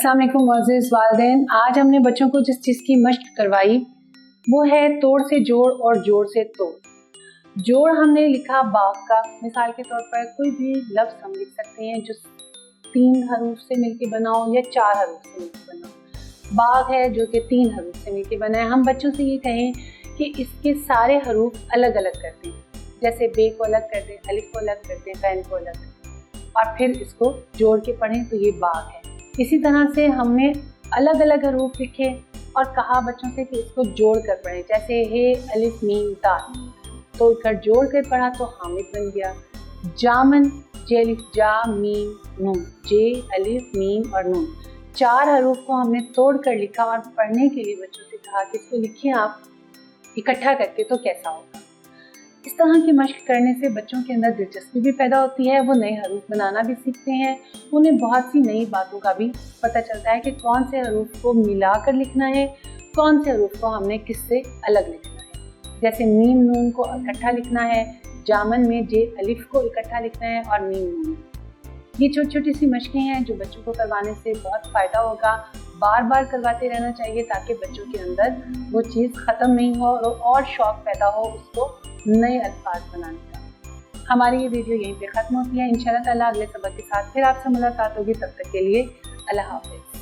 अस्सलाम वालेकुम मुअज़्ज़िज़ वालिदैन। आज हमने बच्चों को जिस चीज़ की मशक करवाई वो है तोड़ से जोड़ और जोड़ से तोड़। जोड़ हमने लिखा बाग का, मिसाल के तौर पर कोई भी लफ्ज़ हम लिख सकते हैं जो 3 हरूफ से मिलके बना हो या 4 हरूफ से मिलके बना हो। बाग है जो कि 3 हरूफ से मिलके बना है। हम बच्चों से ये कहें कि इसके सारे हरूफ अलग अलग करते हैं, जैसे बे को अलग करते हैं, अलिफ को अलग करते हैं, बैन को अलग करते हैं और फिर इसको जोड़ के पढ़ें तो ये बाग है। इसी तरह से हमने अलग अलग हरूफ लिखे और कहा बच्चों से कि इसको जोड़ कर पढ़ें, जैसे हे अलिफ मीम ता, तो अगर जोड़ कर पढ़ा तो हामिद बन गया। जामन, जे अलिफ जा मीम नून, जे अलिफ मीम और नून, 4 हरूफ को हमने तोड़ कर लिखा और पढ़ने के लिए बच्चों से कहा कि इसको लिखिए आप इकट्ठा करके तो कैसा होगा। इस तरह की मशक करने से बच्चों के अंदर दिलचस्पी भी पैदा होती है, वो नए हरूफ बनाना भी सीखते हैं, उन्हें बहुत सी नई बातों का भी पता चलता है कि कौन से हरूफ को मिला कर लिखना है, कौन से हरूफ को हमने किससे अलग लिखना है। जैसे मीम नून को इकट्ठा लिखना है, जामन में जे अलिफ को इकट्ठा लिखना है और मीम नून। ये छोटी छोटी सी मशकें हैं जो बच्चों को करवाने से बहुत फ़ायदा होगा। बार बार करवाते रहना चाहिए ताकि बच्चों के अंदर वो चीज़ ख़त्म नहीं हो और शौक़ पैदा हो उसको नए अल्फाज बनाने का। हमारी ये वीडियो यहीं पे ख़त्म होती है। इंशाअल्लाह ताला अगले सबक के साथ फिर आपसे मुलाकात होगी। तब तक के लिए अल्लाह हाफ़िज़।